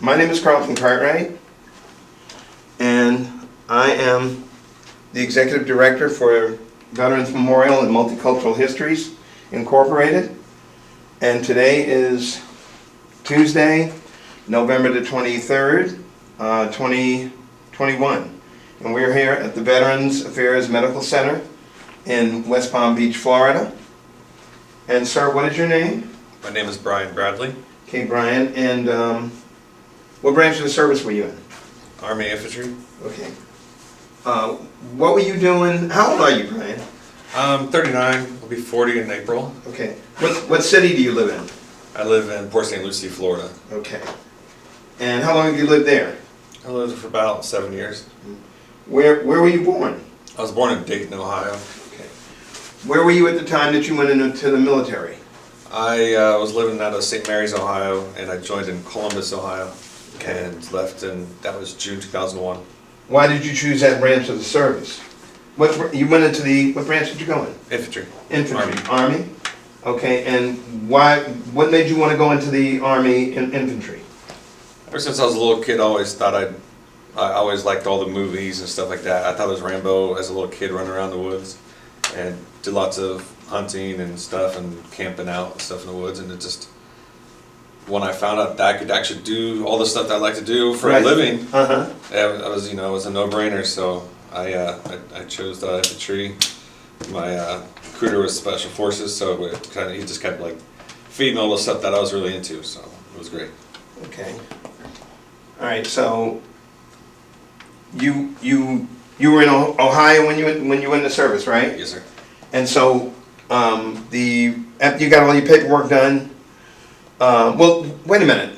My name is Carlton Cartwright, and I am the Executive Director for Veterans Memorial and Multicultural Histories Incorporated. And today is Tuesday, November the 23rd, 2021. And we're here at the Veterans Affairs Medical Center in West Palm Beach, Florida. And sir, what is your name? My name is Brian Bradley. Okay, Brian, and what branch of the service were you in? Army Infantry. Okay. What were you doing? How old are you, Brian? I'm 39. I'll be 40 in April. Okay. What city do you live in? I live in Port St. Lucie, Florida. Okay. And how long have you lived there? I lived for about 7 years. Where were you born? I was born in Dayton, Ohio. Okay. Where were you at the time that you went into the military? I was living out of St. Mary's, Ohio, and I joined in Columbus, Ohio, and left in, that was June 2001. Why did you choose that branch of the service? What branch did you go in? Infantry. Infantry. Army? Okay, and what made you want to go into the Army infantry? Ever since I was a little kid, I always thought I always liked all the movies and stuff like that. I thought it was Rambo as a little kid running around the woods, and did lots of hunting and stuff and camping out and stuff in the woods, and it just, when I found out that I could actually do all the stuff that I like to do for a living, it was, it was a no-brainer. So I chose the infantry. My recruiter was Special Forces, so he just kept like feeding all the stuff that I was really into. So it was great. Okay. All right. So you were in Ohio when you went in the service, right? Yes, sir. And so after you got all your paperwork done. Well, wait a minute.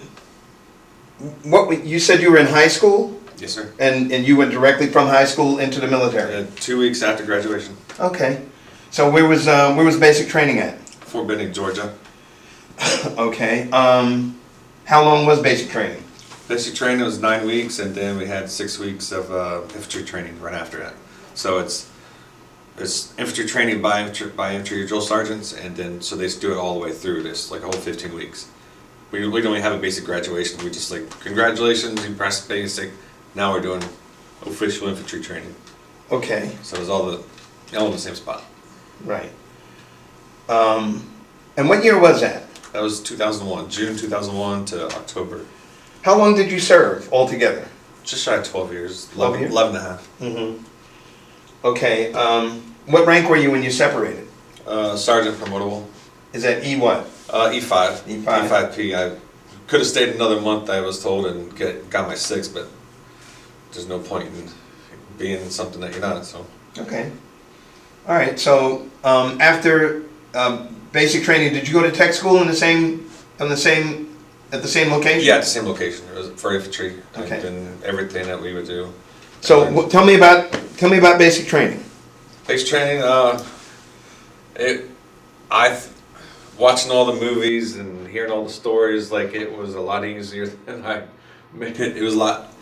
What you said you were in high school? Yes, sir. And you went directly from high school into the military? 2 weeks after graduation. Okay. So where was basic training at? Fort Benning, Georgia. Okay. How long was basic training? Basic training was 9 weeks, and then we had 6 weeks of infantry training right after that. So it's infantry training by infantry drill sergeants, and then so they do it all the way through. This like a whole 15 weeks. We don't even have a basic graduation. We just like, congratulations, you passed basic. Now we're doing official infantry training. Okay. So it's all in the same spot. Right. And what year was that? That was 2001, June 2001 to October. How long did you serve altogether? Just shy of 12 years. 12 years? 11 and a half. Mm-hmm. Okay. What rank were you when you separated? Sergeant promotable. Is that E what? E5. E5. E5P. I could have stayed another month, I was told, and got my 6, but there's no point in being something that you're not. So. Okay. All right. So after basic training, did you go to tech school at the same location? Yeah, at the same location. It was for infantry. Okay. And everything that we would do. So tell me about basic training. Basic training. Watching all the movies and hearing all the stories, like it was a lot easier than I made it. It was a lot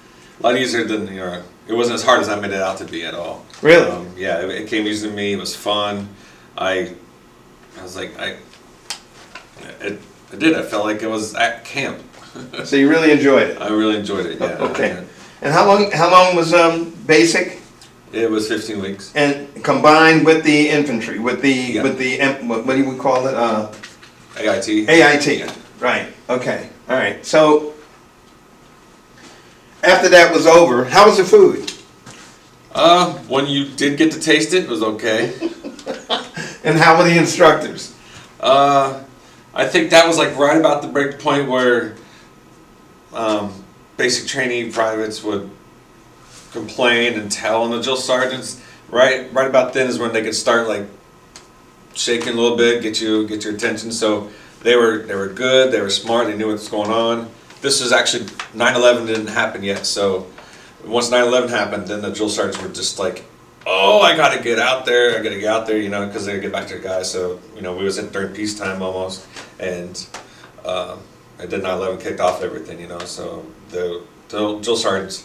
easier than it wasn't as hard as I made it out to be at all. Really? Yeah, it came easy to me. It was fun. I was like I felt like it was at camp. So you really enjoyed it? I really enjoyed it. Yeah. Okay. And how long was basic? It was 15 weeks. And combined with the infantry, what do you call it? AIT. AIT. Yeah. Right. Okay. All right. So after that was over, how was the food? When you did get to taste it, it was okay. And how were the instructors? I think that was like right about the break point where basic training privates would complain and tell on the drill sergeants. Right about then is when they could start like shaking a little bit, get your attention. So they were good, they were smart, they knew what was going on. This was actually 9/11 didn't happen yet, so once 9/11 happened, then the drill sergeants were just like, oh, I gotta get out there, because they gotta get back to their guys. So we was during peacetime almost, and then 9/11 kicked off everything, So the drill sergeants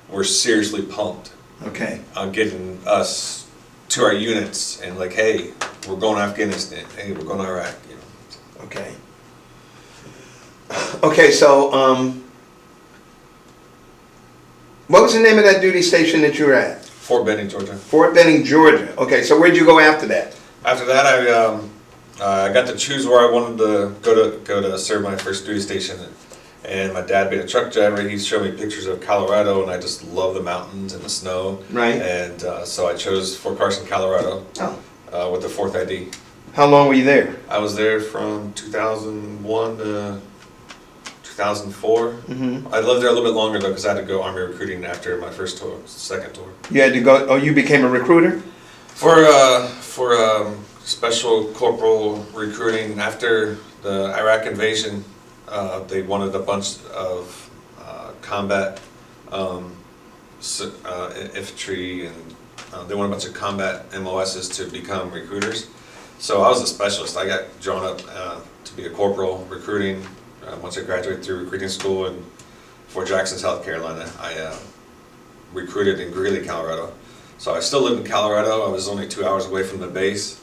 were seriously pumped. Okay. On getting us to our units and like, hey, we're going to Afghanistan. Hey, we're going to Iraq. Okay. Okay, so What was the name of that duty station that you were at? Fort Benning, Georgia. Fort Benning, Georgia. Okay, so where'd you go after that? After that, I got to choose where I wanted to go to serve my first duty station. And my dad being a truck driver, he showed me pictures of Colorado, and I just love the mountains and the snow. Right. And so I chose Fort Carson, Colorado, with the 4th ID. How long were you there? I was there from 2001 to 2004. Mm-hmm. I lived there a little bit longer though, because I had to go Army recruiting after my first tour, second tour. You had to go. Oh, you became a recruiter? For special corporal recruiting after the Iraq invasion. They wanted a bunch of combat infantry, and they wanted a bunch of combat MOSs to become recruiters. So I was a specialist. I got drawn up to be a corporal recruiting once I graduated through recruiting school in Fort Jackson, South Carolina. I recruited in Greeley, Colorado. So I still lived in Colorado. I was only 2 hours away from the base.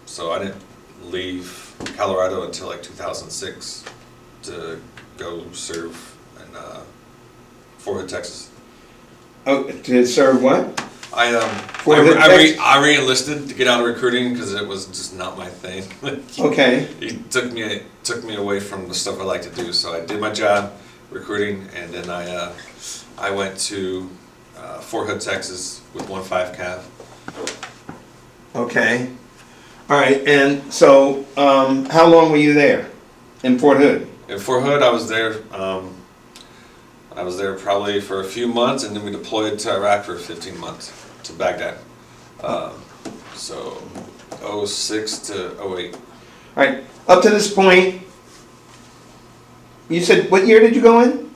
So I didn't leave Colorado until like 2006 to go serve in Fort Hood, Texas. Oh, to serve what? I re-enlisted to get out of recruiting because it was just not my thing. Okay. It took me away from the stuff I like to do. So I did my job recruiting, and then I went to Fort Hood, Texas with 1-5 Cav. Okay. All right. And so, how long were you there in Fort Hood? In Fort Hood, I was there. I was there probably for a few months, and then we deployed to Iraq for 15 months to Baghdad. So 06 to 08. All right. Up to this point, you said, what year did you go in?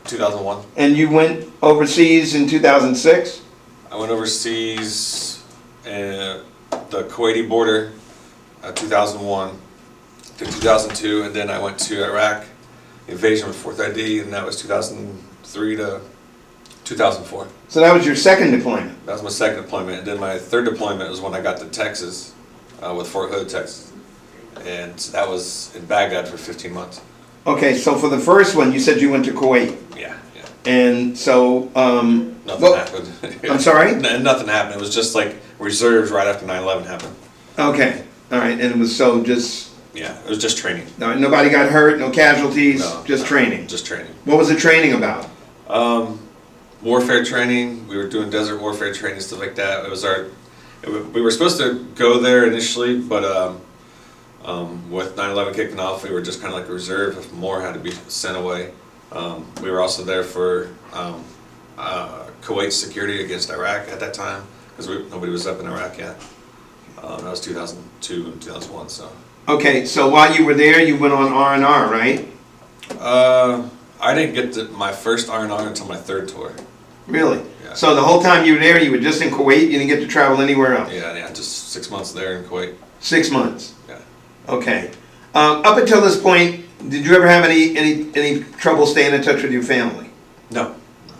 2001. And you went overseas in 2006? I went overseas at the Kuwaiti border, 2001 to 2002, and then I went to Iraq, invasion with 4th ID, and that was 2003 to 2004. So that was your second deployment? That was my second deployment, and then my third deployment was when I got to Texas, with Fort Hood, Texas, and that was in Baghdad for 15 months. Okay, so for the first one, you said you went to Kuwait. Yeah. And so, nothing happened. I'm sorry? Nothing happened. It was just like reserves right after 9/11 happened. Okay, all right, and it was so just... Yeah, it was just training. No, nobody got hurt, no casualties, No, just training. Just training. What was the training about? Warfare training. We were doing desert warfare training, stuff like that. We were supposed to go there initially, but with 9/11 kicking off, we were just kind of like a reserve if more had to be sent away. We were also there for Kuwait security against Iraq at that time, because nobody was up in Iraq yet. That was 2002 and 2001. So. Okay, so while you were there, you went on R&R, right? I didn't get my first R&R until my third tour. Really? Yeah. So the whole time you were there, you were just in Kuwait, you didn't get to travel anywhere else? Yeah, just 6 months there in Kuwait. 6 months? Yeah. Okay. Up until this point, did you ever have any trouble staying in touch with your family? No.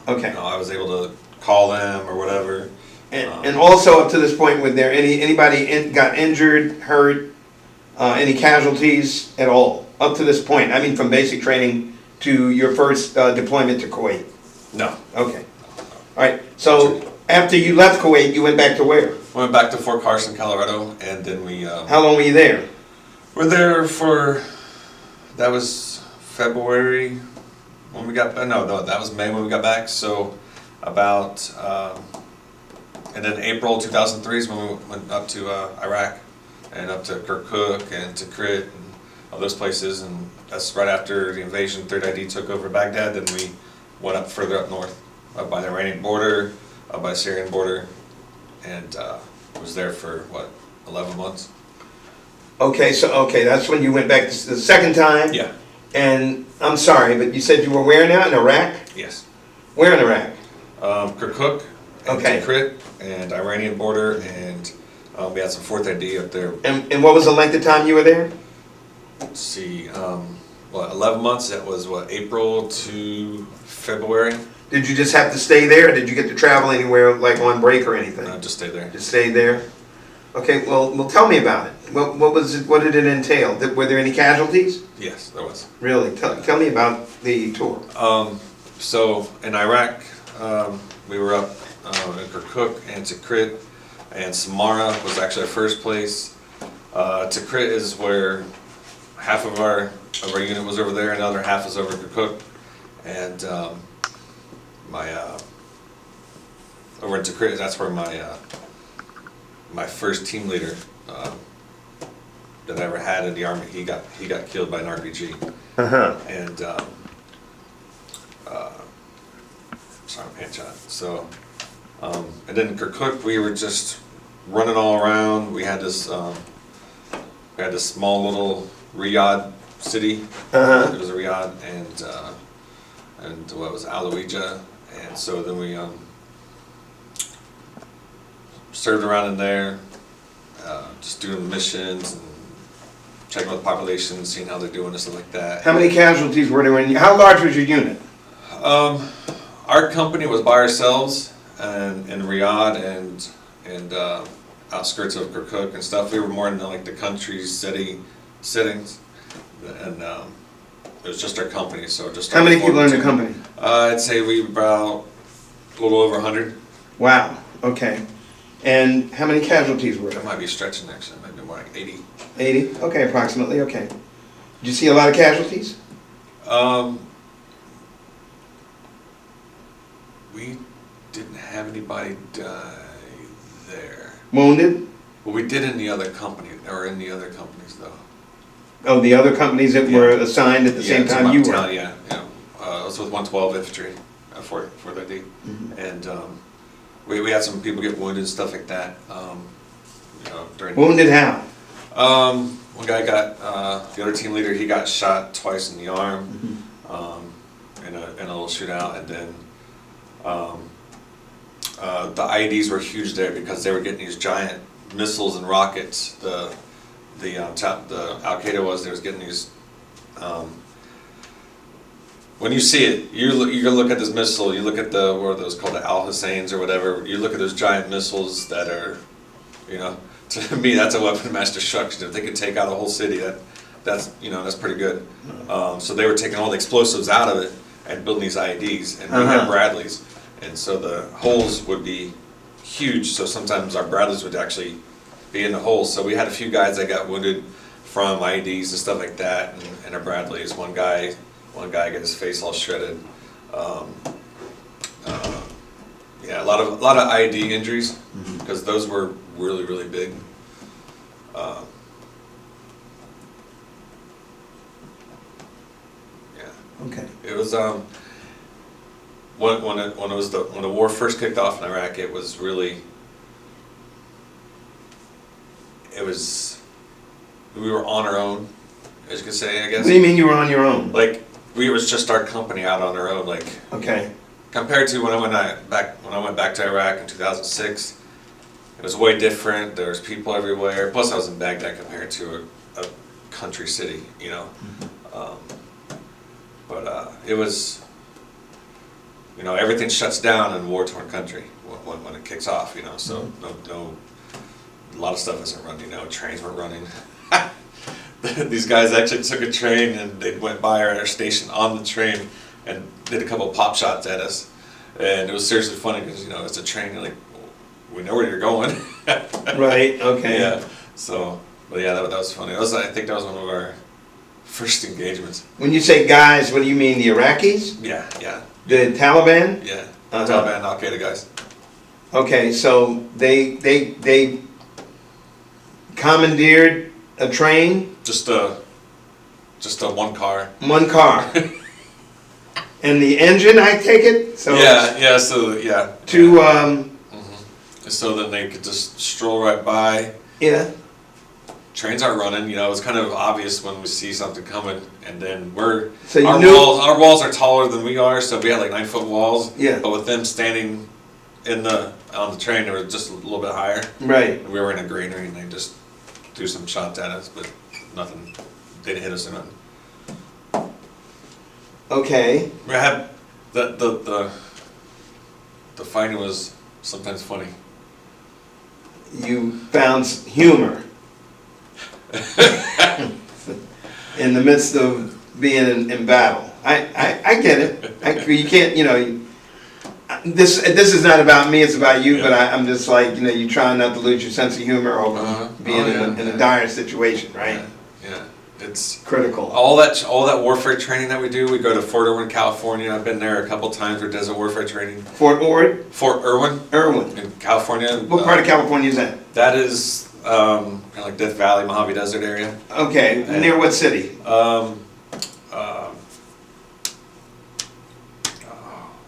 Okay. No, I was able to call them or whatever. And also up to this point, was there anybody got injured, hurt, any casualties at all? Up to this point, I mean from basic training to your first deployment to Kuwait? No. Okay. All right. So after you left Kuwait, you went back to where? Went back to Fort Carson, Colorado, and then we... How long were you there? We're there for... That was February when we got... No, that was May when we got back. So about... and then April 2003 is when we went up to Iraq and up to Kirkuk and to Tikrit and all those places. And that's right after the invasion. 3rd ID took over Baghdad. Then we went up further up north, up by the Iranian border, up by the Syrian border, and was there for, 11 months? Okay, so that's when you went back the second time? Yeah. And I'm sorry, but you said you were where now? In Iraq? Yes. Where in Iraq? Kirkuk, and Okay. Tikrit, and Iranian border, and we had some 4th ID up there. And what was the length of time you were there? Let's see, 11 months. That was April to February. Did you just have to stay there, or did you get to travel anywhere, like on break or anything? Just stay there. Just stay there? Okay, well, tell me about it. What was it? What did it entail? Were there any casualties? Yes, there was. Really? Tell me about the tour. So in Iraq, We were up in Kirkuk and Tikrit, and Samara was actually our first place. Tikrit is where half of our unit was over there, and the other half is over in Kirkuk. And over in Tikrit, that's where my first team leader that I ever had in the Army, he got killed by an RPG. And sorry, pan shot. So, and then in Kirkuk, we were just running all around. We had this small little Riyadh city. It was a Riyadh, and what was it, Aloija, and so then we served around in there, just doing missions and checking out the population, seeing how they're doing and stuff like that. How many casualties were there in? How large was your unit? Our company was by ourselves and in Riyadh and outskirts of Kirkuk and stuff. We were more in like the country city settings, and it was just our company. So just how many people are in the company? I'd say we about a little over 100. Wow. Okay. And how many casualties were there? That might be stretching actually. It might be more like 80. 80? Okay, approximately. Okay. Did you see a lot of casualties? We didn't have anybody die there. Wounded? Well, we did in the other company, or in the other companies though. Oh, the other companies that were assigned at the same time you were? Yeah. I was with 112 Infantry for that day. And we had some people get wounded and stuff like that. During wounded how? One guy got, the other team leader, he got shot twice in the arm in a little shootout, and then the IEDs were huge there because they were getting these giant missiles and rockets. The Al Qaeda was getting these. When you see it, you look at this missile. You look at what are those called, the Al Husseins or whatever. You look at those giant missiles that are, to me that's a weapon of mass destruction. If they could take out a whole city, that's pretty good. So they were taking all the explosives out of it and building these IEDs, and we had Bradleys, and so the holes would be huge. So sometimes our Bradleys would actually be in the holes. So we had a few guys that got wounded from IEDs and stuff like that, and our Bradleys. One guy got his face all shredded. Yeah, a lot of IED injuries because those were really, really big. Okay. It was when the war first kicked off in Iraq. It was we were on our own, as you could say, I guess. What do you mean you were on your own? Like it was just our company out on our own. Like okay. Compared to when I went back to Iraq in 2006, it was way different. There was people everywhere. Plus, I was in Baghdad compared to a country city, But it was, everything shuts down in a war-torn country when it kicks off, So no, a lot of stuff isn't running. Trains weren't running. These guys actually took a train and they went by our station on the train and did a couple of pop shots at us, and it was seriously funny because it's a train. You're like, we know where you're going. Right. Okay. Yeah. So, but yeah, that was funny. I think that was one of our first engagements. When you say guys, what do you mean? The Iraqis? Yeah. The Taliban? Yeah. Taliban, Al Qaeda guys. Okay, so they commandeered a train. Just a one car. One car. And the engine, I take it. So yeah. So yeah. To So then they could just stroll right by. Yeah. Trains aren't running, it was kind of obvious when we see something coming, and then our walls are taller than we are, so we had like 9-foot walls. Yeah. But with them standing on the train, they were just a little bit higher. Right. And we were in a granary, and they just threw some shots at us, but nothing. They didn't hit us or nothing. Okay. We had the fighting was sometimes funny. You found humor in the midst of being in battle. I get it. You can't, this is not about me, it's about you, Yeah. but I'm just like, you try not to lose your sense of humor over being Oh, in a dire situation, right? Yeah, it's Critical. all that warfare training that we do. We go to Fort Irwin, California. I've been there a couple times for desert warfare training. Fort Ord? Fort Irwin Irwin. in California. What part of California is that? That is kind of like Death Valley, Mojave Desert area. Okay, near what city?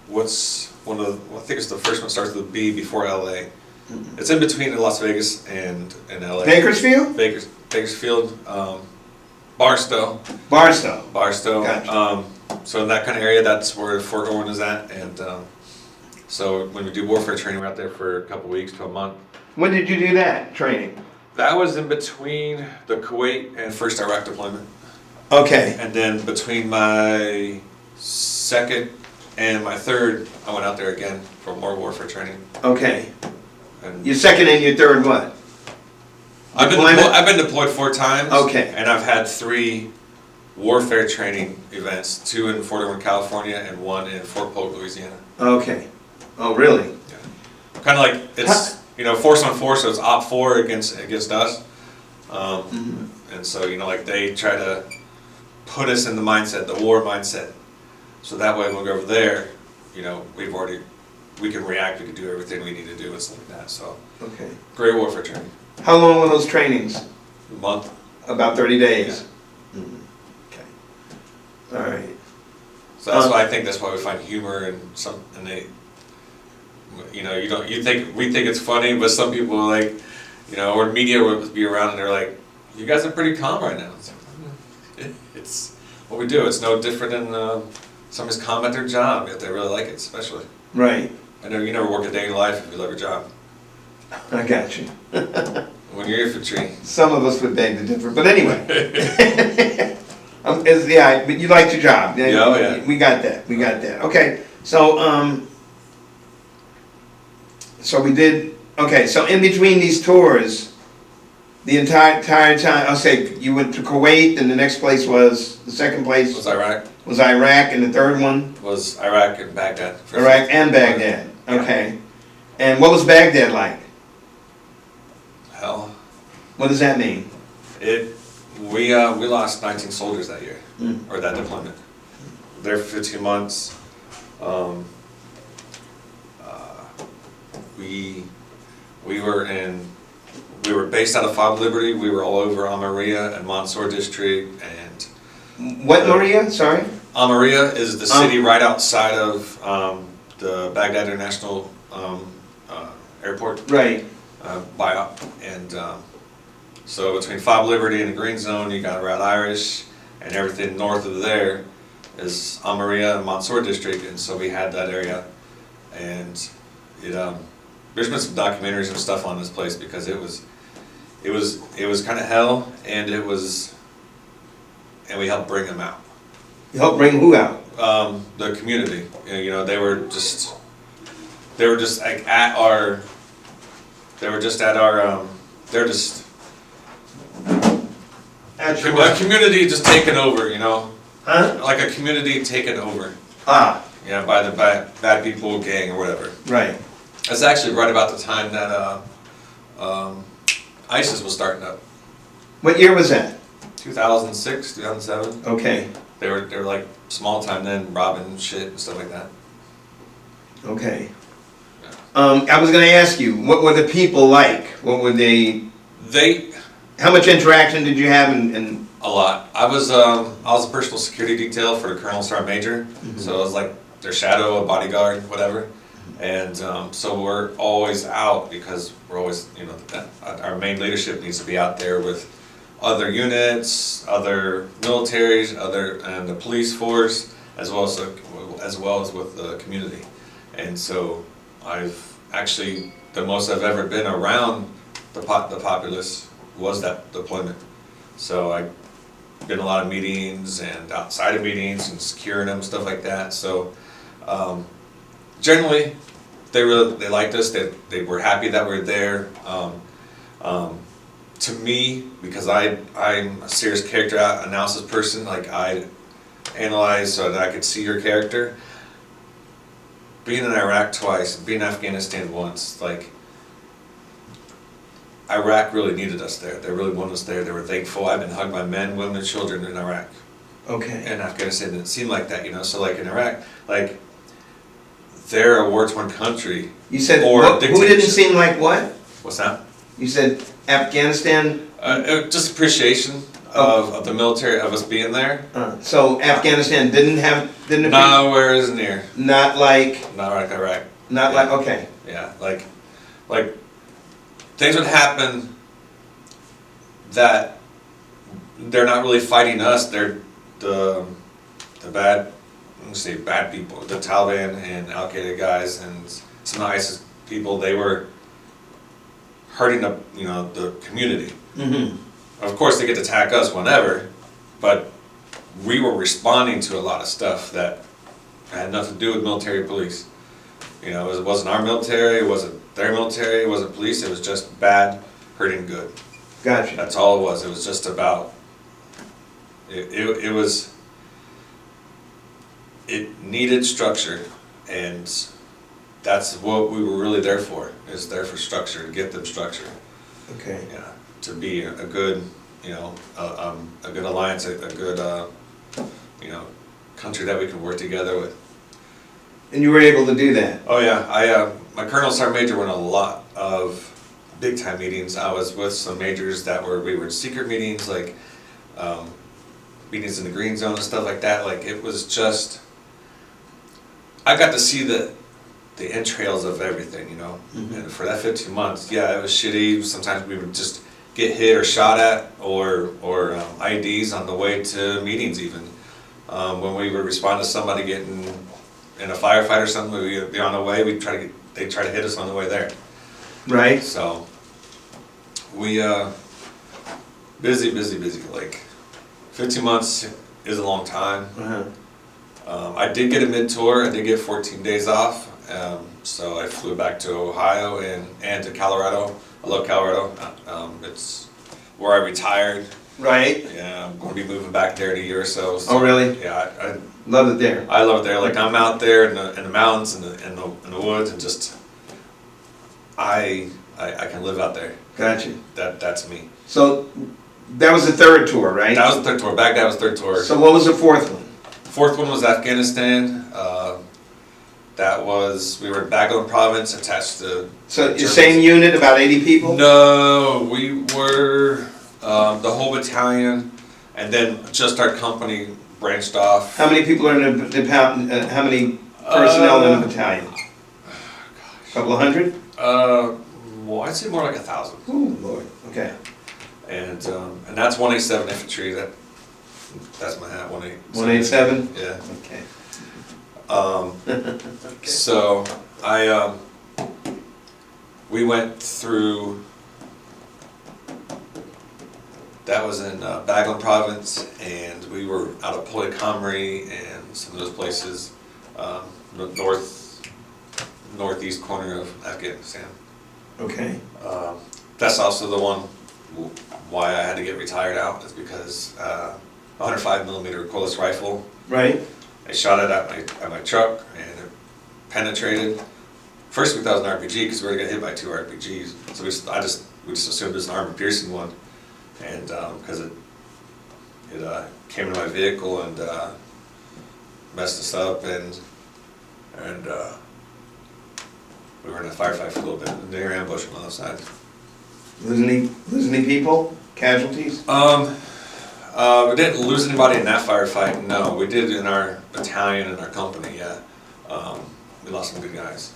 What's one of the? Well, I think it's the first one starts with a B before LA. It's in between Las Vegas and LA. Bakersfield? Bakersfield, Barstow. Barstow. Gotcha. So in that kind of area, that's where Fort Irwin is at, and so when we do warfare training, we're out there for a couple weeks to a month. When did you do that training? That was in between the Kuwait and first Iraq deployment, Okay. and then between my second and my third, I went out there again for more warfare training. Okay. And Your second and your third what? I've been deployed 4 times. Okay. And I've had 3 warfare training events, 2 in Fort Irwin, California, and 1 in Fort Polk, Louisiana. Okay. Oh, really? Yeah. Kind of like it's force on force, so it's op 4 against us. And so like they try to put us in the mindset, the war mindset, so that way when we go over there, we can react, we can do everything we need to do and stuff like that. So Okay. great warfare training. How long were those trainings? A month. About 30 days. Okay. All right. So that's why I think that's why we find humor in some, and they, we think it's funny, but some people are like, or media would be around and they're like, you guys are pretty calm right now. It's what we do. It's no different than somebody's calm at their job, yet they really like it, especially. Right. I know you never work a day in your life if you love your job. I got you. When you're infantry. Some of us would beg to differ, but anyway. But you liked your job. Yeah, oh, yeah. We got that. Okay, so so we did. Okay, so in between these tours, the entire time, I'll say you went to Kuwait, and the next place was the second place Was Iraq. was Iraq, and the third one Was Iraq and Baghdad. Iraq and Baghdad. Okay, and what was Baghdad like? Hell. What does that mean? We lost 19 soldiers that year, or that deployment. There for 15 months. We were based out of Fob Liberty. We were all over Amaria and Mansour district, and What Maria? Sorry. Amaria is the city right outside of the Baghdad International Airport. Right. And so between Fob Liberty and the Green Zone, you got Red Irish, and everything north of there is Amaria and Mansour district, and so we had that area, and there's been some documentaries and stuff on this place because it was kind of hell, and we helped bring them out. You helped bring who out? The community, they were just like at our. They're just a community just taken over, Huh? like a community taken over, Ah, by the bad people gang or whatever. right. That's actually right about the time that ISIS was starting up, What year was that? 2006, 2007. Okay. They were like small time then, robbing shit and stuff like that. Okay. I was going to ask you, what were the people like? What were they? How much interaction did you have? And A lot. I was a personal security detail for the Colonel Sergeant Major, so I was like their shadow, a bodyguard, whatever. And so we're always out because we're always, our main leadership needs to be out there with other units, other militaries, and the police force, as well as with the community. And so I've actually, the most I've ever been around the populace was that deployment. So I've been in a lot of meetings and outside of meetings and securing them, stuff like that. So generally, they liked us. They were happy that we were there. To me, because I'm a serious character analysis person, like I analyze so that I could see your character. being in Iraq twice, being in Afghanistan once, like, Iraq really needed us there. They really wanted us there. They were thankful. I've been hugged by men, women, and children in Iraq. Okay. In Afghanistan, didn't seem like that, you know. So like in Iraq, like they're a war-torn country. You said or who didn't dictatorship. seem like what? What's that? You said Afghanistan. Just appreciation of the military, of us being there. So Afghanistan didn't Nowhere is near. not like Iraq. not like okay. Yeah, like things would happen that they're not really fighting us. They're the bad, I'm gonna say bad people, the Taliban and Al Qaeda guys and some of the ISIS people. They were hurting the community. Mm-hmm. Of course, they get to attack us whenever, but we were responding to a lot of stuff that had nothing to do with military police. You know, it wasn't our military, it wasn't their military, it wasn't police, it was just bad hurting good. Gotcha. That's all it was. It was just about, it needed structure, and that's what we were really there for, is there for structure, to get them structure. Okay. Yeah, to be a good, a good alliance, a good, country that we can work together with. And you were able to do that? Oh yeah, my colonel sergeant major went a lot of big time meetings. I was with some majors we were in secret meetings, like meetings in the green zone and stuff like that. Like it was just, I got to see the entrails of everything, you know. Mm-hmm. And for that 15 months, yeah, it was shitty. Sometimes we would just get hit or shot at, or IEDs on the way to meetings even. When we would respond to somebody getting in a firefight or something, we'd be on the way, they'd try to hit us on the way there. Right. So, we, busy, like, 15 months is a long time. Uh-huh. I did get a mid-tour, I did get 14 days off, so I flew back to Ohio and to Colorado. I love Colorado, it's where I retired. Right. Yeah, I'm going to be moving back there in a year or so. Oh, really? Yeah, I Love it there. I love it there. Like I'm out there in the mountains and in the woods, and just I can live out there. Gotcha. That's me. So that was the third tour, right? That was the third tour. Baghdad was the third tour. So what was the fourth one? Fourth one was Afghanistan. We were in Baghlan province, attached to. So the same unit, about 80 people? No, we were the whole battalion, and then just our company branched off. How many people are in the battalion? How many personnel in the battalion? A couple of hundred? Well, I'd say more like 1,000. Oh, Lord. Okay. And that's 187 infantry. That's my hat. 187? Yeah. Okay. Okay. So we went through. That was in Baghlan province, and we were out of Polycomrie and some of those places, northeast corner of Afghanistan. Okay. That's also the one why I had to get retired out, is because 105 millimeter cordless rifle. Right. I shot it at my truck, and it penetrated. First we thought it was an RPG because we were gonna get hit by 2 RPGs, so we just assumed it was an armor piercing one, and because it came into my vehicle and messed us up, and we were in a firefight for a little bit, and they were ambushing on the other side. Losing any people? Casualties? We didn't lose anybody in that firefight, no. We did in our battalion and our company, yeah. We lost some good guys.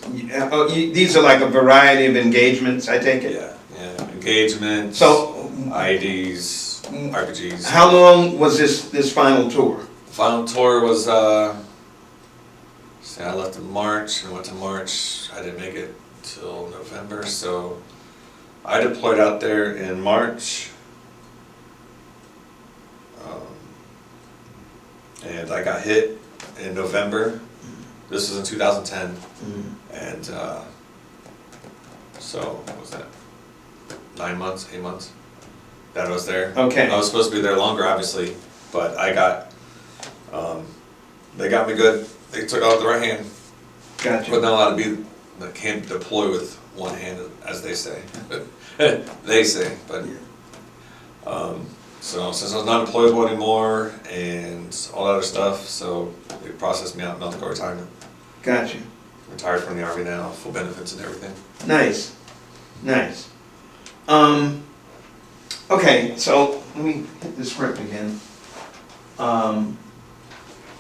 And, These are like a variety of engagements, I take it? yeah. Engagements, So, IEDs, RPGs. how long was this final tour? Final tour was, I left in March and went to March. I didn't make it till November, so I deployed out there in March. And I got hit in November. This was in 2010. And so, what was that? 9 months, 8 months that I was there. Okay. I was supposed to be there longer, obviously, but I got, they got me good. they took out the right hand, but Gotcha. not allowed to be, they can't deploy with one hand, as they say. They say, but, so since I was not deployable anymore and all that other stuff, so they processed me out in medical retirement. Gotcha. Retired from the Army now, full benefits and everything. Nice. Nice. Okay, so let me hit the script again.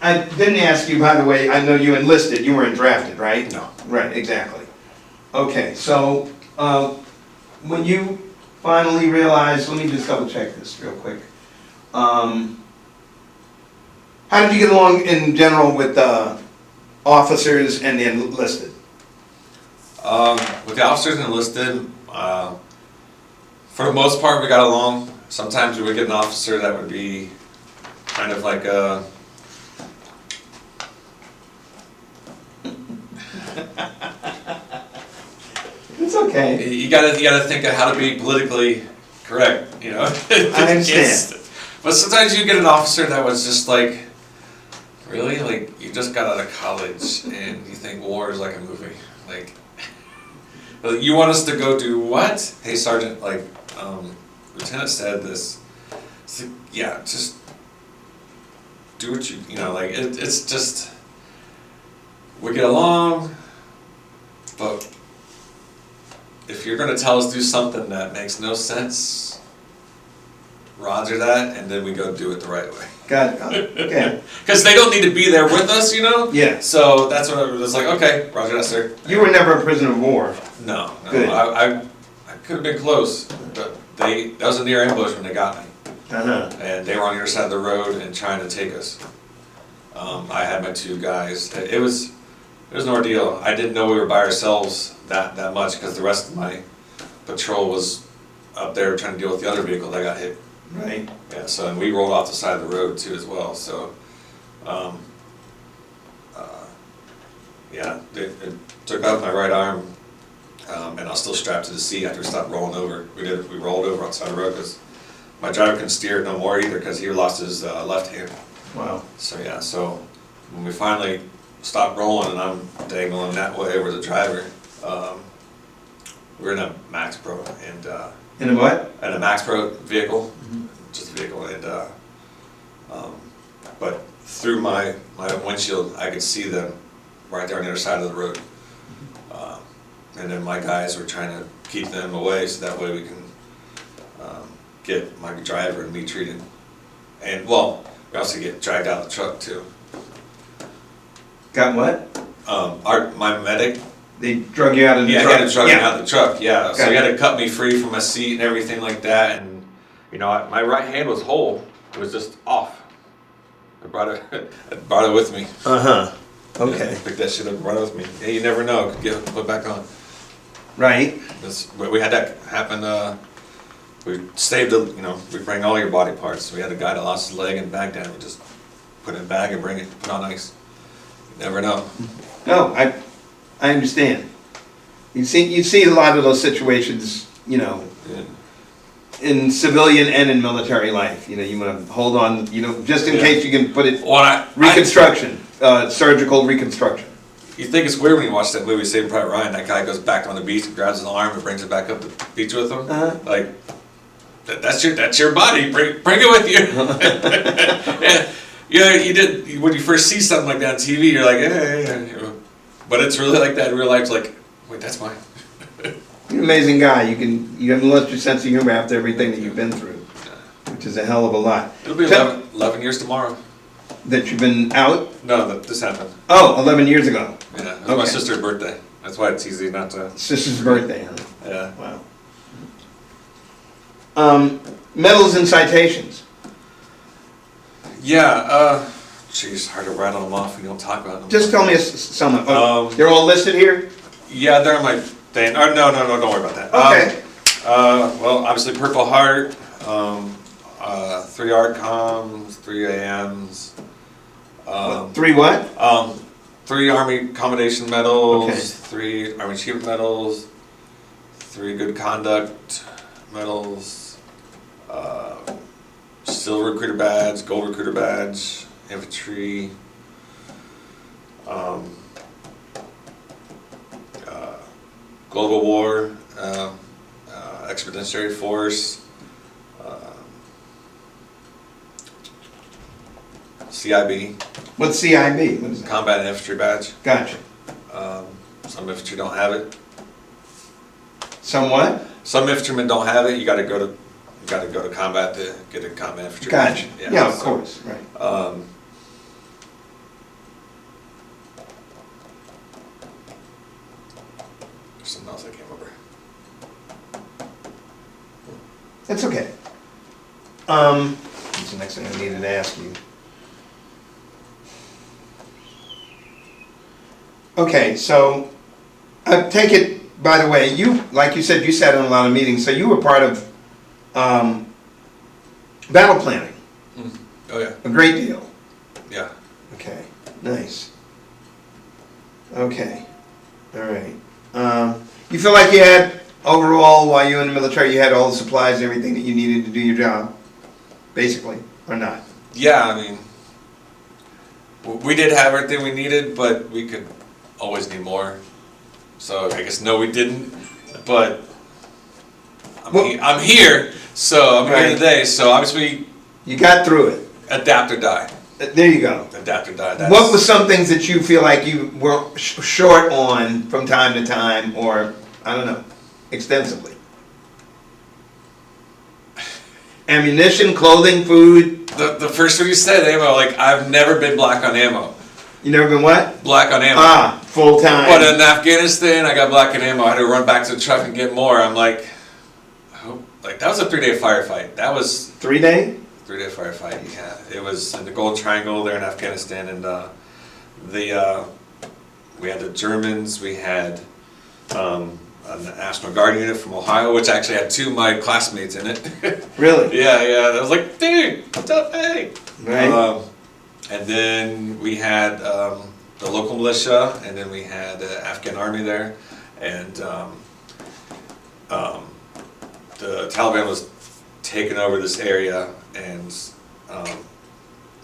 I didn't ask you, by the way, I know you enlisted, you weren't drafted, right? No. Right, exactly. Okay, so, when you finally realized, let me just double check this real quick. How did you get along in general with, officers and the enlisted? With the officers and enlisted, for the most part, we got along. Sometimes we would get an officer that would be kind of like a... It's okay. You gotta think of how to be politically correct, you know? I understand. But sometimes you get an officer that was just like, really? Like, you just got out of college and you think war is like a movie. Like, you want us to go do what? Hey, Sergeant, like, Lieutenant said this. It's like, yeah, just do what you know, like, it's just, we get along, but if you're gonna tell us to do something that makes no sense, roger that, and then we go do it the right way. Got it. Okay. Because they don't need to be there with us, you know? Yeah. So that's what I was like, okay, roger that, sir. You were never a prisoner of war. No, Good. I could have been close, but that was a near ambush when they got me. Uh-huh. And they were on the other side of the road and trying to take us. I had my two guys. It was an ordeal. I didn't know we were by ourselves that much because the rest of my patrol was up there trying to deal with the other vehicle that got hit. Right. Yeah, so, and we rolled off the side of the road too as well, so, yeah, it took out my right arm, and I was still strapped to the seat after we stopped rolling over. We rolled over on the side of the road because my driver couldn't steer no more either because he lost his left hand. Wow. So yeah, so when we finally stopped rolling and I'm dangling that way over the driver, we were in a Max Pro and In a what? and a Max Pro vehicle, just a vehicle, and but through my windshield I could see them right there on the other side of the road, and then my guys were trying to keep them away so that way we can get my driver and me treated, and well, we also get dragged out of the truck too. Got what? My medic. They drug you out of the Yeah, truck? he had to drug me out of the truck, yeah. So Got he it. had to cut me free from my seat and everything like that, and, you know, my right hand was whole, it was just off. I brought it with me. Uh-huh. Okay. Yeah, picked that shit up and brought it with me. Yeah, you never know, it could get put back on. Right. We had that happen, we saved the, you know, we bring all your body parts. We had a guy that lost his leg in Baghdad, we just put it in a bag and bring it, put on ice. You never know. No, I understand. You see a lot of those situations, you know, Yeah. in civilian and in military life. You know, you want to hold on, you know, just in Yeah. case you can put it, Well, reconstruction, surgical reconstruction. You think it's weird when you watch that movie Saving Private Ryan, that guy goes back on the beach and grabs his arm and brings it back up the beach with him? Uh-huh. Like, that's your body, bring it with you. Yeah, you did, when you first see something like that on TV, you're like, eh. But it's really like that in real life, it's like, wait, that's mine. You're an amazing guy. You have lost your sense of humor after everything that you've been through, which is a hell of a lot. It'll be 11 years tomorrow. That you've been out? No, that this happened. Oh, 11 years ago. Yeah, it was my sister's birthday. That's why it's easy not to, Sister's birthday, huh? yeah. Wow. Medals and citations. Yeah, geez, hard to rattle them off when you don't talk about them. Just tell me some. Um, They're all listed here? Yeah, they're on my thing. Oh, no, don't worry about that. Okay. Well, obviously Purple Heart, 3 ARCOMs, 3 AMs, 3 what? 3 Army Commendation Medals, Okay. 3 Army Achievement Medals, 3 Good Conduct Medals, Silver Recruiter Badge, Gold Recruiter Badge, Infantry, um, global war, expeditionary force, CIB, What's CIB? What is that? combat infantry badge. Gotcha. Some infantry don't have it. Somewhat? Some infantrymen don't have it. You got to go to combat to get a combat infantry Gotcha. badge. Yeah, of course, right. There's something else I can't remember. That's okay. What's the next thing I needed to ask you? Okay, so I take it, by the way, you, like you said, you sat in a lot of meetings, so you were part of battle planning, Oh yeah, a great deal. yeah. Okay, nice. Okay, all right. You feel like you had, overall, while you were in the military, you had all the supplies and everything that you needed to do your job, basically, or not? Yeah, I mean, we did have everything we needed, but we could always need more. So I guess no, we didn't. But I'm here, so I'm here today. So obviously, You got through it. adapt or die. There you go. Adapt or die. What were some things that you feel like you were short on from time to time, or, I don't know, extensively? Ammunition, clothing, food? The first one you said, ammo. Like I've never been black on ammo. You never been what? Black on ammo. Ah, full time. But in Afghanistan, I got black on ammo. I had to run back to the truck and get more. I'm like, that was a 3-day firefight. That was 3 day? 3-day firefight. Yeah, it was in the Golden Triangle there in Afghanistan, and we had the Germans. We had a National Guard unit from Ohio, which actually had 2 of my classmates in it. Really? Yeah. I was like, dude, what's up, hey? Right. And then we had the local militia, and then we had the Afghan army there, and the Taliban was taking over this area, and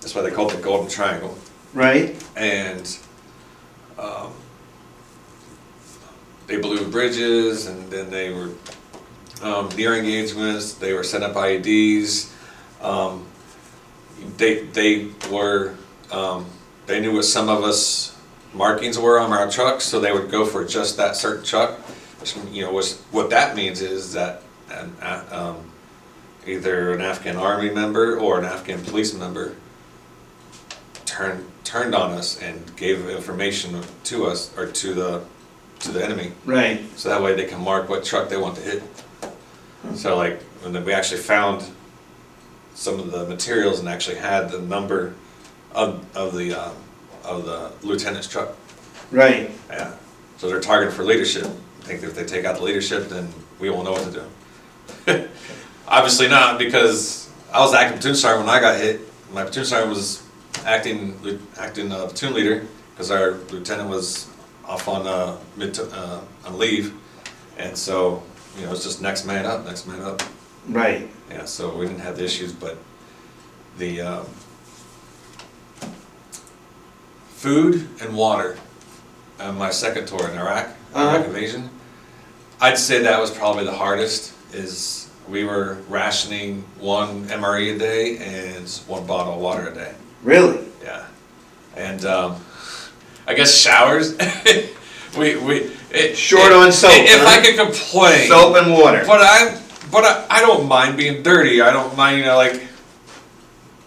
that's why they called it the Golden Triangle. Right. And they blew bridges, and then they were near engagements. They were setting up IEDs. They were they knew what some of us markings were on our trucks, so they would go for just that certain truck. Which, what that means is that either an Afghan army member or an Afghan police member turned on us and gave information to us or to the enemy. Right. So that way they can mark what truck they want to hit. So like, and then we actually found some of the materials and actually had the number of the lieutenant's truck. Right. Yeah. So they're targeted for leadership. I think if they take out the leadership, then we won't know what to do. Obviously not, because I was acting platoon sergeant when I got hit. My platoon sergeant was acting platoon leader because our lieutenant was off on on leave, and so it's just next man up. Right. Yeah, so we didn't have the issues, but the food and water on my second tour in Iraq, Iraq invasion, I'd say that was probably the hardest. Is we were rationing 1 MRE a day and 1 bottle of water a day. Really? Yeah, and I guess showers. Short on soap. If I could complain, soap and water. But I don't mind being dirty. I don't mind,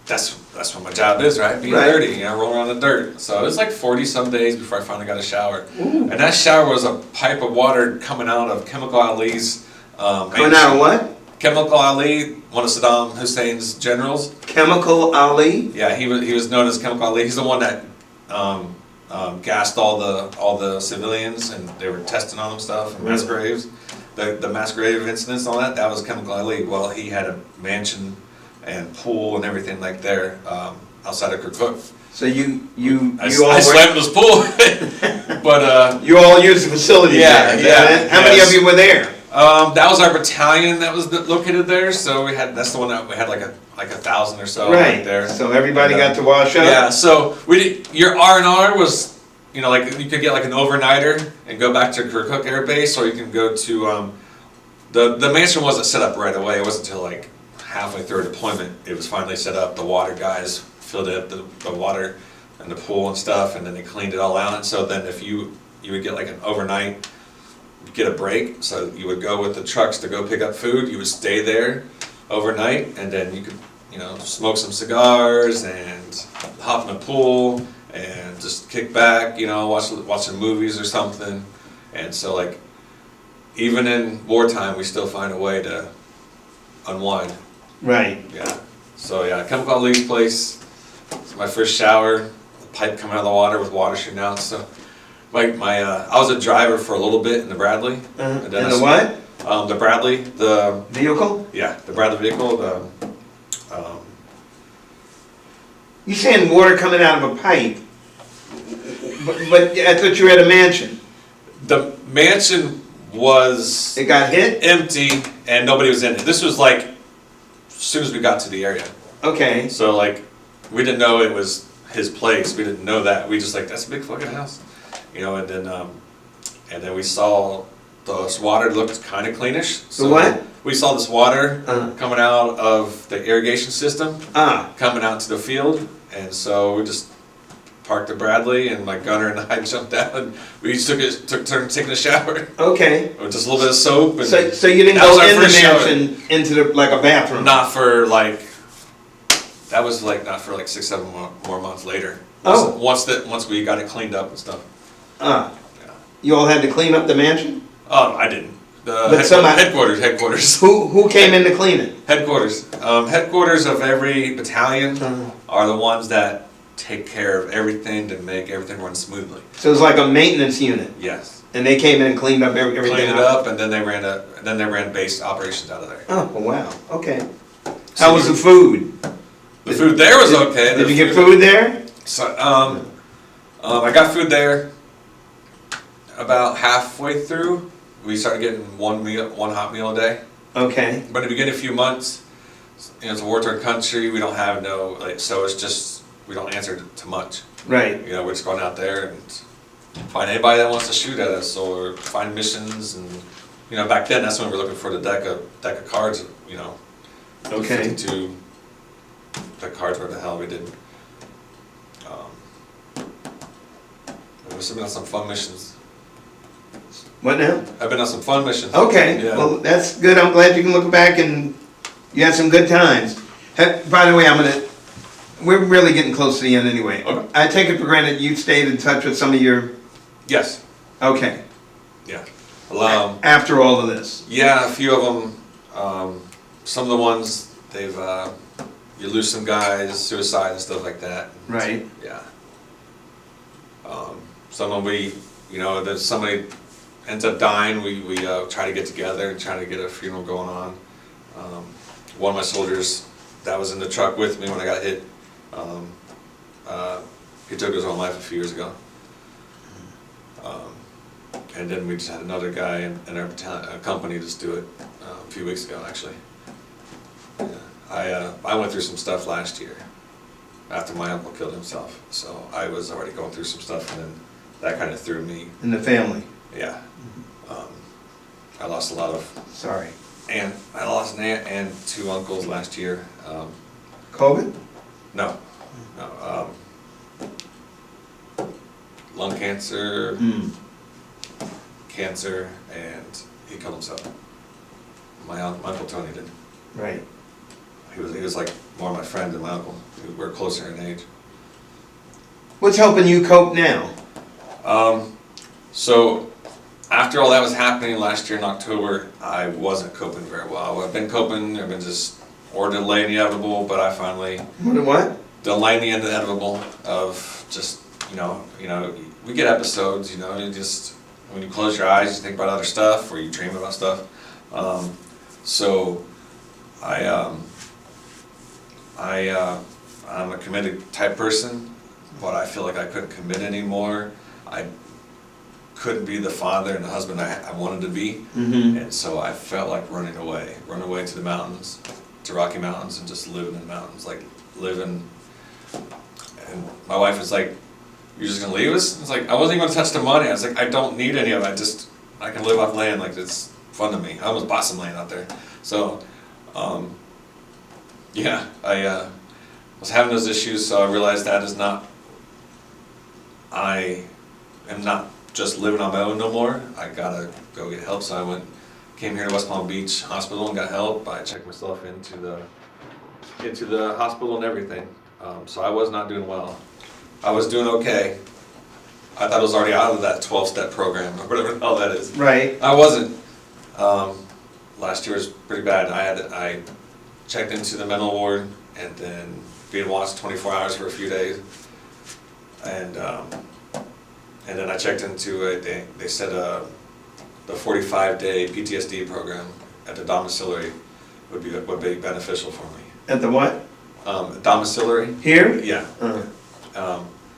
that's what my job is, right? Being dirty, rolling around the dirt. So it was like 40 some days before I finally got a shower. Ooh. And that shower was a pipe of water coming out of Chemical Ali's. Coming out of what? Chemical Ali, one of Saddam Hussein's generals. Chemical Ali? Yeah, he was known as Chemical Ali. He's the one that gassed all the civilians, and they were testing on them stuff, and mass graves. The mass grave incidents, all that was Chemical Ali. Well, he had a mansion and pool and everything like there outside of Kirkuk. So you I swam in his pool, but you all used the facility. Yeah, there. yeah. How many of you were there? That was our battalion that was located there. So that's the one that we had like 1,000 or so right there. So everybody got to wash up. Yeah. So your R&R was you know, like you could get like an overnighter and go back to Kirkuk Air Base, or you can go to the mansion wasn't set up right away. It wasn't until like halfway through deployment it was finally set up. The water guys filled it up, the water and the pool and stuff, and then they cleaned it all out. And so then if you would get like an overnight, get a break. So you would go with the trucks to go pick up food. You would stay there overnight, and then you could, you know, smoke some cigars and hop in the pool and just kick back, you know, watch some movies or something. And so like, even in wartime, we still find a way to unwind. Right. Yeah. So yeah, Chemical Lee's place. It's my first shower. The pipe coming out of the water with water shooting out. So I was a driver for a little bit in the Bradley. And the what? The Bradley, the vehicle. Yeah, the Bradley vehicle. You saying water coming out of a pipe? But I thought you had a mansion. The mansion was It got hit? empty and nobody was in it. This was like as soon as we got to the area. Okay. So like, we didn't know it was his place. We didn't know that. We just like, that's a big fucking house, you know. And then we saw the water looked kind of cleanish. So the what? We saw this water coming out of the irrigation system, coming out to the field, and so we just parked the Bradley, and my Gunner and I jumped out, and we just took turns taking a shower. Okay. With just a little bit of soap. And so you didn't go in the mansion into the, like a bathroom? Not for like, that was like not for like 6-7 more months later. Oh. Once we got it cleaned up and stuff. Yeah. You all had to clean up the mansion? Oh, I didn't. Headquarters. Who came in to clean it? Headquarters. Headquarters of every battalion are the ones that take care of everything to make everything run smoothly. So it's like a maintenance unit? Yes. And they came in and cleaned up everything? Cleaned it up, and then they ran base operations out of there. Oh, wow. Okay. How was the food? The food there was okay. Did you get food there? So, I got food there about halfway through. We started getting one hot meal a day. Okay. But in the beginning, a few months, you know, it's a war-torn country. We don't have so it's just, we don't answer to much. Right. You know, we're just going out there and find anybody that wants to shoot at us, or find missions. And you know, back then, that's when we were looking for the deck of cards. You know. Okay. 52 deck cards, where the hell we did. We've been on some fun missions. What now? I've been on some fun missions. Okay, yeah. Well, that's good. I'm glad you can look back and you had some good times. By the way, we're really getting close to the end anyway. Okay. I take it for granted you stayed in touch with some of your... Yes. Okay. Yeah. After all of this? Yeah, a few of them. Some of the ones, you lose some guys, suicide and stuff like that. Right. Yeah. Some of them somebody ends up dying, we try to get together and try to get a funeral going on. One of my soldiers that was in the truck with me when I got hit, he took his own life a few years ago. And then we just had another guy in our company just do it a few weeks ago, actually. Yeah. I went through some stuff last year after my uncle killed himself, so I was already going through some stuff, and then that kind of threw me. In the family? Yeah. I lost a lot of... Sorry. And I lost an aunt and 2 uncles last year. COVID? No. No. Lung cancer, cancer, and he killed himself. My Uncle Tony did. Right. He was like more my friend than my uncle. We're closer in age. What's helping you cope now? So after all that was happening last year in October, I wasn't coping very well. I've been coping, I've been just delaying the inevitable, but I finally... What? Delaying the inevitable of just, you know, we get episodes, you just, when you close your eyes, you think about other stuff, or you dream about stuff. So I'm a committed type person, but I feel like I couldn't commit anymore. I couldn't be the father and the husband I wanted to be, and so I felt like run away to the mountains, to Rocky Mountains, and just living in the mountains, like living. And my wife was like, you're just gonna leave us? It's like, I wasn't even gonna touch the money. I was like, I don't need any of it. I can live off land, like, it's fun to me. I almost bought some land out there. So, yeah, I was having those issues, so I realized I am not just living on my own no more. I gotta go get help, so I came here to West Palm Beach Hospital and got help. I checked myself into the hospital and everything. So I was not doing well. I was doing okay. I thought I was already out of that 12-step program or whatever the hell that is. Right. I wasn't. Last year was pretty bad. I checked into the mental ward and then being watched 24 hours for a few days. And then I checked into they said the 45-day PTSD program at the domiciliary would be beneficial for me. At the what? Domiciliary. Here? Yeah.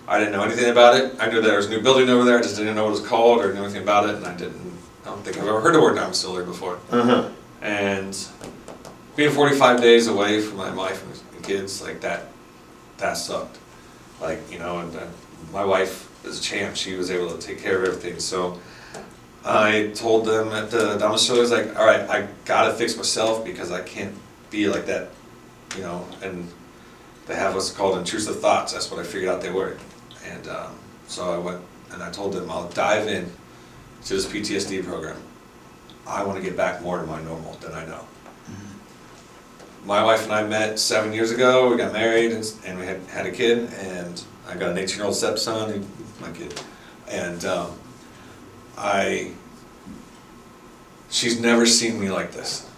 I didn't know anything about it. I knew there was a new building over there. I just didn't know what it was called or knew anything about it, and I don't think I've ever heard the word domiciliary before. And being 45 days away from my wife and kids, like that sucked. Like, you know, and my wife is a champ. She was able to take care of everything. So I told them at the domiciliary, I was like, all right, I gotta fix myself because I can't be like that, you know. And they have what's called intrusive thoughts. That's what I figured out they were. And so I went and I told them I'll dive in to this PTSD program. I want to get back more to my normal than I know. My wife and I met 7 years ago. We got married and we had a kid, and I got an 18-year-old stepson, my kid. And she's never seen me like this.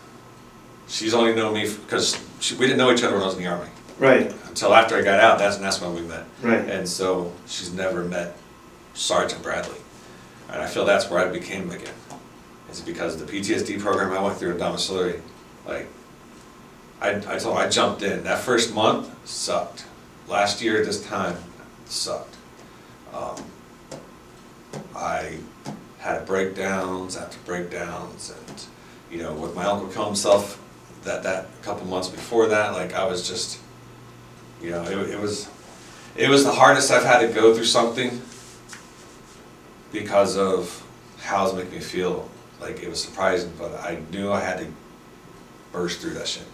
She's only known me because we didn't know each other when I was in the Army. Right. Until after I got out, that's when we met. Right. And so she's never met Sergeant Bradley. And I feel that's where I became again. It's because the PTSD program I went through in domiciliary, like, I jumped in. That first month sucked. Last year at this time sucked. I had breakdowns after breakdowns, and you know, with my uncle killing himself, that a couple months before that, like I was just, you know, it was the hardest I've had to go through something because of how it was making me feel. Like, it was surprising, but I knew I had to burst through that shit.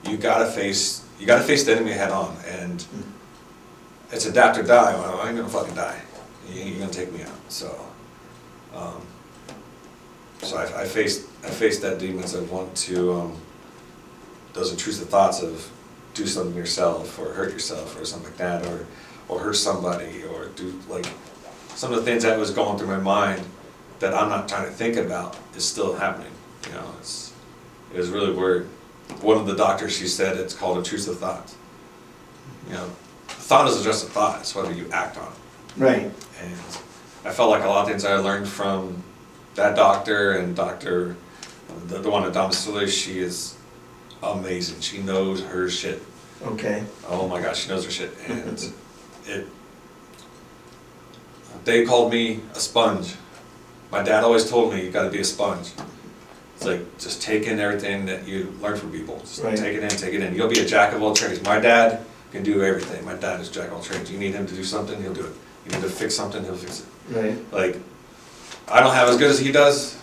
You gotta face the enemy head on, and it's adapt or die. Well, I ain't gonna fucking die. You're gonna take me out. So, I faced that demons of want to those intrusive thoughts of do something to yourself or hurt yourself or something like that, or hurt somebody, or do like some of the things that was going through my mind that I'm not trying to think about is still happening. You know, it was really weird. One of the doctors, she said it's called intrusive thoughts. You know, a thought is just a thought. It's whether you act on it. Right. And I felt like a lot of things I learned from that doctor and the one at domiciliary, she is amazing. She knows her shit. Okay. Oh my gosh, she knows her shit. And they called me a sponge. My dad always told me you got to be a sponge. It's like, just take in everything that you learn from people. Just right. Take it in. You'll be a jack of all trades. My dad can do everything. My dad is jack of all trades. You need him to do something, he'll do it. You need to fix something, he'll fix it. Right. Like, I don't have as good as he does,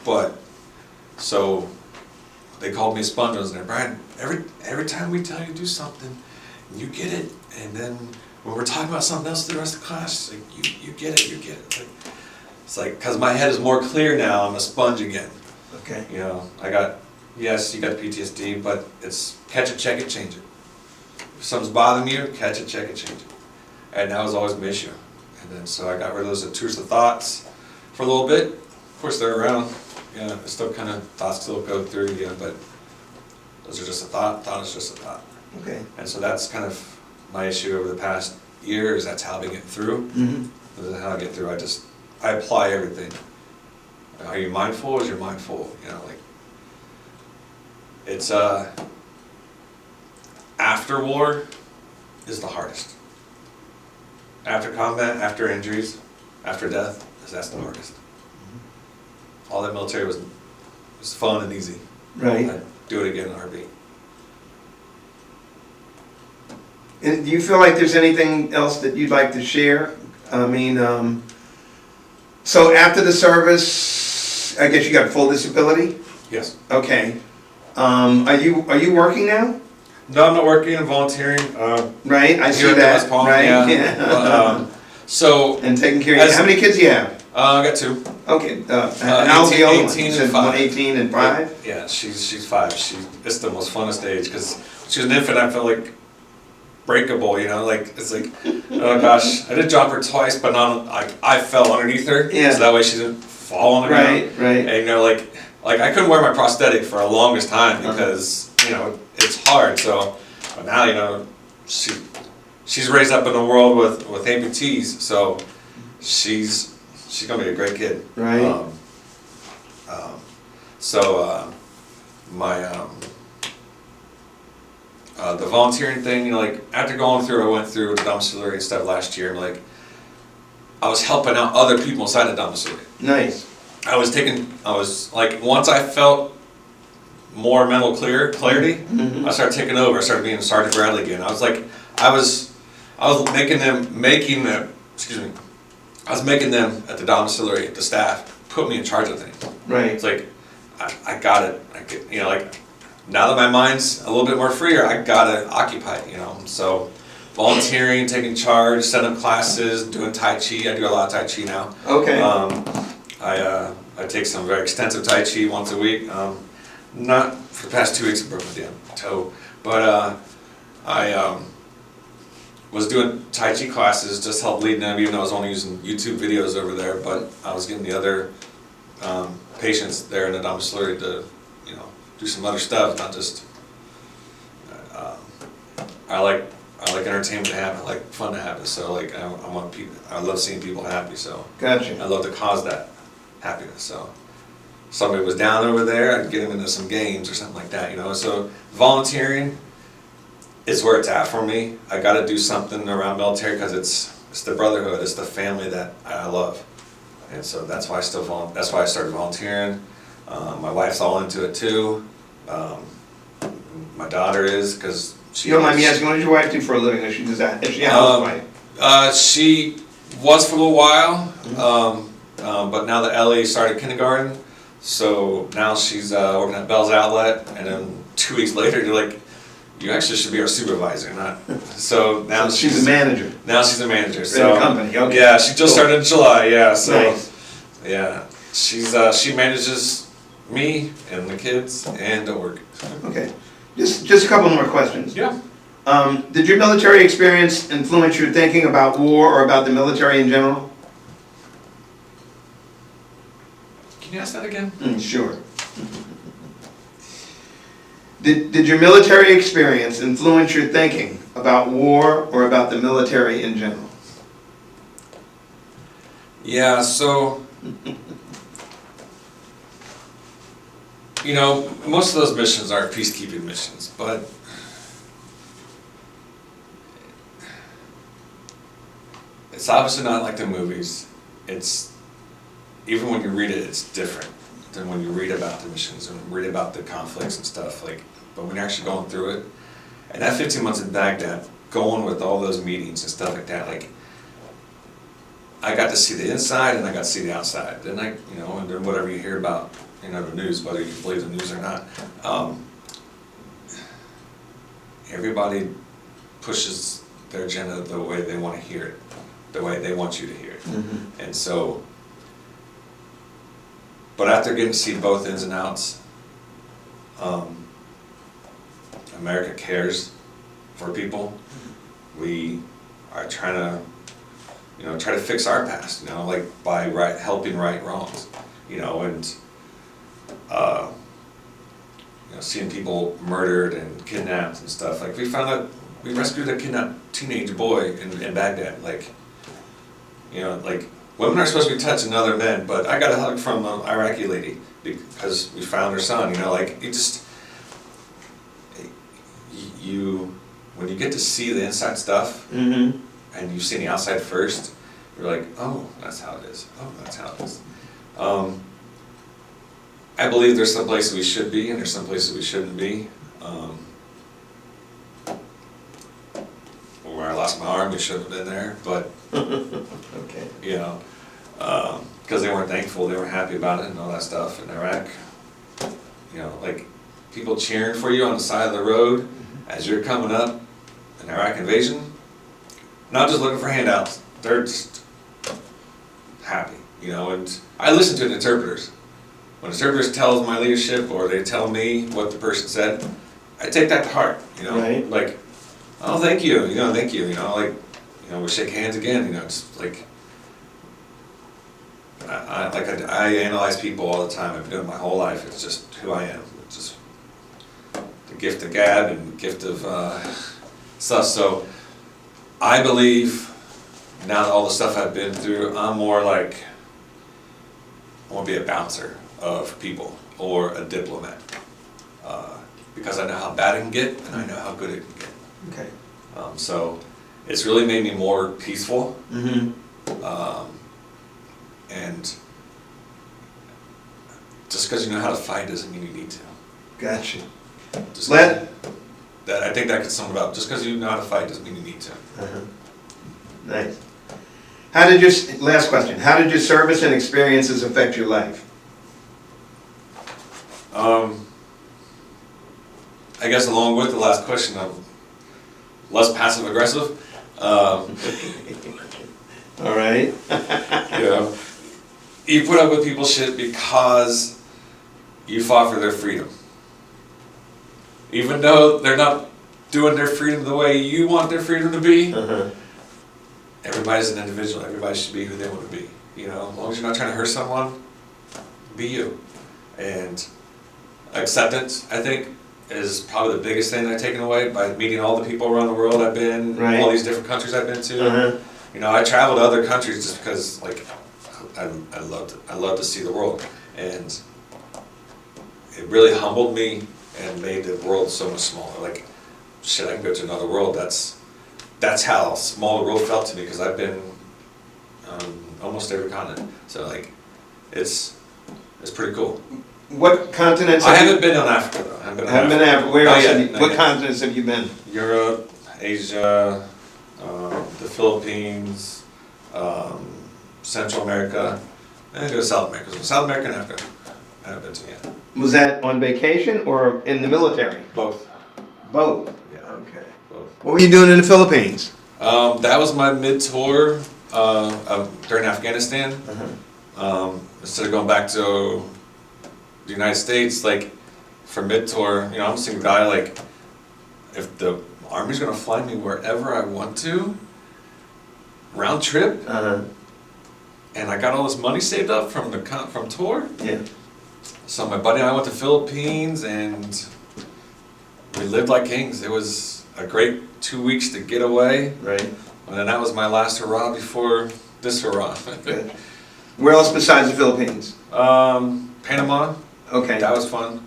but, so, they called me a sponge. I was there, Brian, every time we tell you to do something, you get it, and then when we're talking about something else to the rest of the class, like, you get it. Like, it's like, because my head is more clear now, I'm a sponge again. Okay. You know, yes, you got PTSD, but it's catch it, check it, change it. If something's bothering you, catch it, check it, change it. And that was always my issue. And then so I got rid of those intrusive thoughts for a little bit. Of course, they're around. Yeah, it's still kind of, thoughts still go through you, but those are just a thought. Thought is just a thought. Okay. And so that's kind of my issue over the past year, is that's how I've been getting through. This is how I get through. I apply everything. Are you mindful? Is your mind full? You know, like, it's after war is the hardest. After combat, after injuries, after death, that's the hardest. All that military was fun and easy. Right. I'd do it again in a heartbeat. And do you feel like there's anything else that you'd like to share? I mean, so after the service, I guess you got full disability? Yes. Okay. Are you working now? No, I'm not working. I'm volunteering. Right, I see here at the that, West Palm, right? yeah. But, so And taking care of, as- how many kids do you have? I got 2. Okay, and how's the 18 other one? 18 You and said 5. 18 and 5? Yeah, she's 5. It's the most funnest age because she was an infant. I felt like breakable, you know, like it's like, oh gosh, I did drop her twice, but not like I fell underneath her, Yeah. so that way she didn't fall on the ground. Right, right. And you know, like I couldn't wear my prosthetic for the longest time because you know it's hard. So, but now you know she's raised up in a world with amputees, so she's gonna be a great kid. Right. So my the volunteering thing, you know, like after going through, I went through the domiciliary stuff last year, and like I was helping out other people inside the domiciliary. Nice. I was like, once I felt more mental clarity, Mhm. I started taking over. I started being Sergeant Bradley again. I was like, I was making them, excuse me, I was making them at the domiciliary, the staff, put me in charge of things. Right. It's like, I got it. You know, like, now that my mind's a little bit more freer, I gotta occupy it, you know. So, volunteering, taking charge, setting up classes, doing Tai Chi. I do a lot of Tai Chi now. Okay. I take some very extensive Tai Chi once a week. Not for the past 2 weeks, I broke my damn toe. But I was doing Tai Chi classes, just help lead them, even though I was only using YouTube videos over there. But I was getting the other patients there in the domiciliary to, you know, do some other stuff, not just. I like entertainment to happen. I like fun to happen. So like I want people. I love seeing people happy. So Gotcha. I love to cause that happiness. So somebody was down over there, I'd get them into some games or something like that. You know. So volunteering is where it's at for me. I got to do something around military because it's the brotherhood. It's the family that I love. And so that's why that's why I started volunteering. My wife's all into it too. My daughter is, because she. You don't mind me asking, what does your wife do for a living? Is she a housewife? She was for a little while, but now that Ellie started kindergarten, so now she's working at Bell's Outlet, and then 2 weeks later, they're like, you actually should be our supervisor, not. So now So she's a manager. Now she's a manager. In So the company, okay. yeah, she just started in July. Yeah, so Nice. yeah, she manages me and the kids and the work. Okay. Just a couple more questions. Yeah. Did your military experience influence your thinking about war or about the military in general? Can you ask that again? Sure. Did your military experience influence your thinking about war or about the military in general? Yeah, so, you know, most of those missions are peacekeeping missions, but it's obviously not like the movies. It's, even when you read it, it's different than when you read about the missions and read about the conflicts and stuff. Like, but when you're actually going through it, and that 15 months in Baghdad, going with all those meetings and stuff like that, like, I got to see the inside and I got to see the outside. Then you know, and then whatever you hear about, you know, the news, whether you believe the news or not, everybody pushes their agenda the way they want to hear it, the way they want you to hear it. Mm-hmm. And so, but after getting to see both ins and outs, America cares for people. We are trying to, you know, try to fix our past, you know, like by helping right wrongs, you know, and you know, seeing people murdered and kidnapped and stuff. Like we found out, we rescued a kidnapped teenage boy in Baghdad. Like, you know, like women are supposed to be touching other men, but I got a hug from an Iraqi lady because we found her son. You know, like when you get to see the inside stuff. Mm-hmm. And you've seen the outside first, you're like, oh, that's how it is. Oh, that's how it is. I believe there's some places we should be and there's some places we shouldn't be. lost my arm, we should have been there, but, Okay. you know, because they weren't thankful, they weren't happy about it and all that stuff in Iraq. You know, like, people cheering for you on the side of the road as you're coming up, an Iraq invasion, not just looking for handouts, they're just happy, you know, and I listen to the interpreters. When interpreters tell my leadership or they tell me what the person said, I take that to heart, you know, Right. like, oh, thank you, thank you, like, we shake hands again, it's like, I analyze people all the time. I've been doing it my whole life. It's just who I am. It's just the gift of gab and the gift of stuff. So I believe now that all the stuff I've been through, I'm more like I want to be a bouncer of people or a diplomat because I know how bad it can get and I know how good it can get. Okay. So it's really made me more peaceful. Mm-hmm. And just because you know how to fight doesn't mean you need to. Gotcha. Just Let. that I think that could sum it up. Just because you know how to fight doesn't mean you need to. Uh-huh. Nice. Last question, how did your service and experiences affect your life? I guess along with the last question, I'm less passive aggressive. All right. You put up with people's shit because you fought for their freedom. Even though they're not doing their freedom the way you want their freedom to be, Uh-huh. everybody's an individual. Everybody should be who they want to be. As long as you're not trying to hurt someone, be you. And acceptance, I think, is probably the biggest thing that I've taken away by meeting all the people around the world I've been, Right. all these different countries I've been to. Uh-huh. I travel to other countries just because, like, I love to see the world, and it really humbled me and made the world so much smaller. Like, shit, I can go to another world. That's how small the world felt to me because I've been almost every continent. So like, it's pretty cool. What continents? I haven't been on Africa though. I haven't been on Africa. Where Not else? yet, not What yet. continents have you been? Europe, Asia, the Philippines, Central America, and go to South America. So South America and Africa, I haven't been to yet. Was that on vacation or in the military? Both. Both. Yeah. Okay. Both. What were you doing in the Philippines? That was my mid-tour during Afghanistan. Uh-huh. Instead of going back to the United States, like for mid-tour, I'm a single guy. Like, if the Army's gonna fly me wherever I want to, round trip, Uh-huh. and I got all this money saved up from tour. Yeah. So my buddy and I went to Philippines, and we lived like kings. It was a great 2 weeks to get away. Right. And then that was my last hurrah before this hurrah. Good. Where else besides the Philippines? Panama. Okay. That was fun.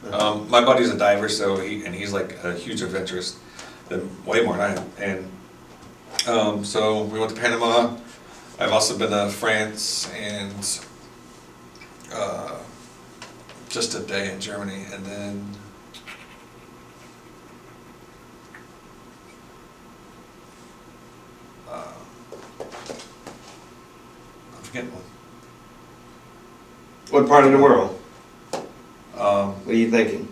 My buddy's a diver, so he's like a huge adventurist, way more than I am. And so we went to Panama. I've also been to France and just a day in Germany, and then I'm forgetting one. What part of the world? Um, What are you thinking?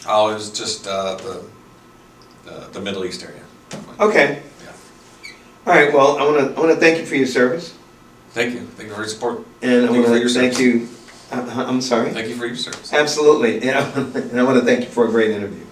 Oh, it was just the Middle East area. Okay. Yeah. All right. Well, I want to thank you for your service, Thank you. Thank you for your support. and I Thank you want for to your thank service. you. I'm sorry. Thank you for your service. Absolutely. Yeah. And I want to thank you for a great interview.